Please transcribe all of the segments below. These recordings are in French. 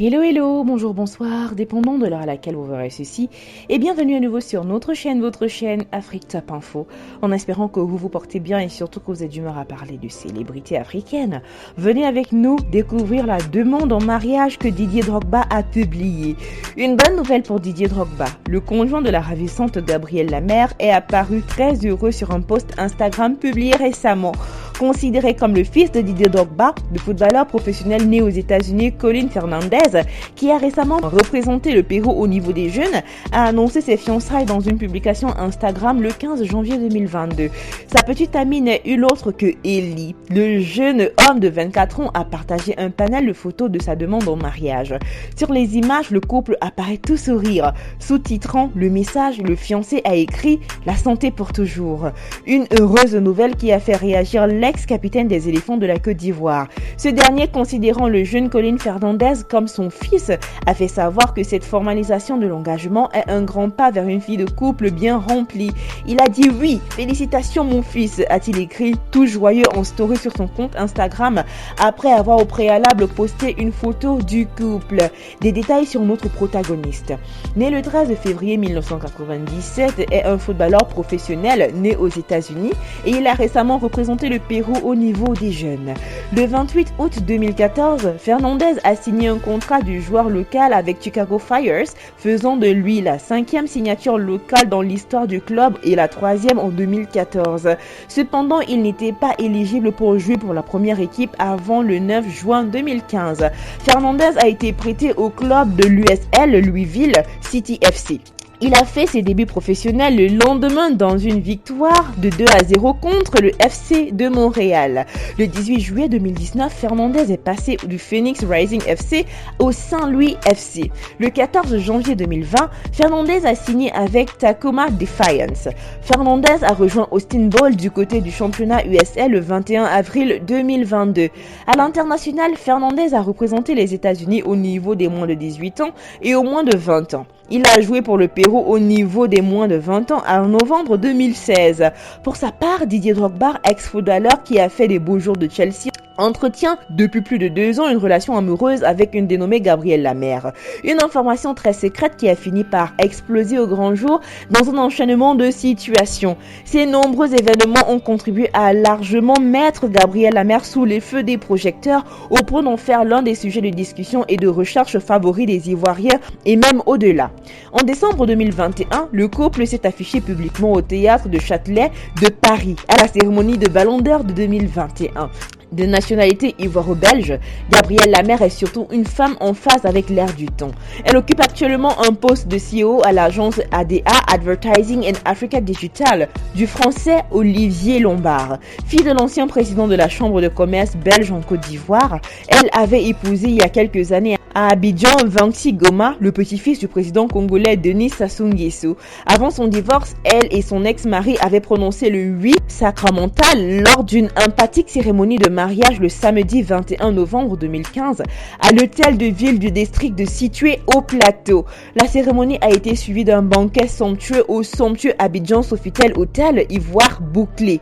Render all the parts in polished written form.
Hello hello, bonjour, bonsoir, dépendant de l'heure à laquelle vous verrez ceci, et bienvenue à nouveau sur notre chaîne, votre chaîne Afrique Top Info, en espérant que vous vous portez bien et surtout que vous êtes d'humeur à parler de célébrités africaines. Venez avec nous découvrir la demande en mariage que Didier Drogba a publiée. Une bonne nouvelle pour Didier Drogba, le conjoint de la ravissante Gabrielle Lamère est apparu très heureux sur un post Instagram publié récemment. Considéré comme le fils de Didier Drogba, le footballeur professionnel né aux États-Unis Colin Fernandez, qui a récemment représenté le Pérou au niveau des jeunes, a annoncé ses fiançailles dans une publication Instagram le 15 janvier 2022. Sa petite amie n'est une autre que Ellie. Le jeune homme de 24 ans a partagé un panel de photos de sa demande en mariage. Sur les images, le couple apparaît tout sourire. Sous-titrant le message, le fiancé a écrit « La santé pour toujours ». Une heureuse nouvelle qui a fait réagir l'ex-capitaine des éléphants de la Côte d'Ivoire. Ce dernier, considérant le jeune Colin Fernandez comme son fils, a fait savoir que cette formalisation de l'engagement est un grand pas vers une vie de couple bien remplie. Il a dit « Oui, félicitations mon fils », a-t-il écrit tout joyeux en story sur son compte Instagram après avoir au préalable posté une photo du couple. Des détails sur notre protagoniste. Né le 13 février 1997, est un footballeur professionnel né aux États-Unis et il a récemment représenté le Pérou au niveau des jeunes. Le 28 août 2014, Fernandez a signé un contrat du joueur local avec Chicago Fire, faisant de lui la 5e signature locale dans l'histoire du club et la 3e en 2014. Cependant, il n'était pas éligible pour jouer pour la première équipe avant le 9 juin 2015. Fernandez a été prêté au club de l'USL Louisville City FC. Il a fait ses débuts professionnels le lendemain dans une victoire de 2-0 contre le FC de Montréal. Le 18 juillet 2019, Fernandez est passé du Phoenix Rising FC au Saint-Louis FC. Le 14 janvier 2020, Fernandez a signé avec Tacoma Defiance. Fernandez a rejoint Austin Ball du côté du championnat USL le 21 avril 2022. À l'international, Fernandez a représenté les États-Unis au niveau des moins de 18 ans et au moins de 20 ans. Il a joué pour le Pérou au niveau des moins de 20 ans en novembre 2016. Pour sa part, Didier Drogba, ex-footballeur qui a fait des beaux jours de Chelsea, entretient depuis plus de 2 ans une relation amoureuse avec une dénommée Gabrielle Lamère. Une information très secrète qui a fini par exploser au grand jour dans un enchaînement de situations. Ces nombreux événements ont contribué à largement mettre Gabrielle Lamère sous les feux des projecteurs au point d'en faire l'un des sujets de discussion et de recherche favoris des Ivoiriens et même au-delà. En décembre 2021, le couple s'est affiché publiquement au théâtre de Châtelet de Paris à la cérémonie de Ballon d'Or de 2021. De nationalité ivoiro-belge, Gabrielle Lamère est surtout une femme en phase avec l'ère du temps. Elle occupe actuellement un poste de CEO à l'agence ADA Advertising and Africa Digital du français Olivier Lombard. Fille de l'ancien président de la Chambre de commerce belge en Côte d'Ivoire, elle avait épousé il y a quelques années à Abidjan Vanksi Goma, le petit-fils du président congolais Denis Sassou Nguesso. Avant son divorce, elle et son ex-mari avaient prononcé le oui sacramental lors d'une empathique cérémonie de mariage le samedi 21 novembre 2015 à l'hôtel de ville du district situé au Plateau. La cérémonie a été suivie d'un banquet somptueux au somptueux Abidjan Sofitel Hotel Ivoire Bouclé.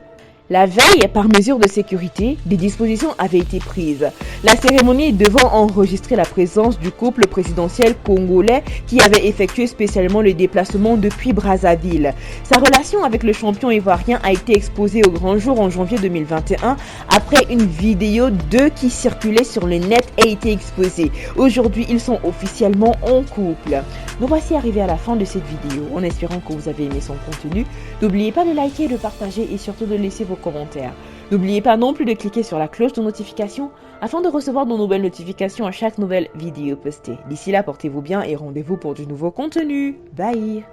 La veille, par mesure de sécurité, des dispositions avaient été prises. La cérémonie devant enregistrer la présence du couple présidentiel congolais qui avait effectué spécialement le déplacement depuis Brazzaville. Sa relation avec le champion ivoirien a été exposée au grand jour en janvier 2021 après une vidéo d'eux qui circulait sur le net a été exposée. Aujourd'hui, ils sont officiellement en couple. Nous voici arrivés à la fin de cette vidéo en espérant que vous avez aimé son contenu. N'oubliez pas de liker, de partager et surtout de laisser vos commentaires. N'oubliez pas non plus de cliquer sur la cloche de notification afin de recevoir de nouvelles notifications à chaque nouvelle vidéo postée. D'ici là, portez-vous bien et rendez-vous pour du nouveau contenu. Bye!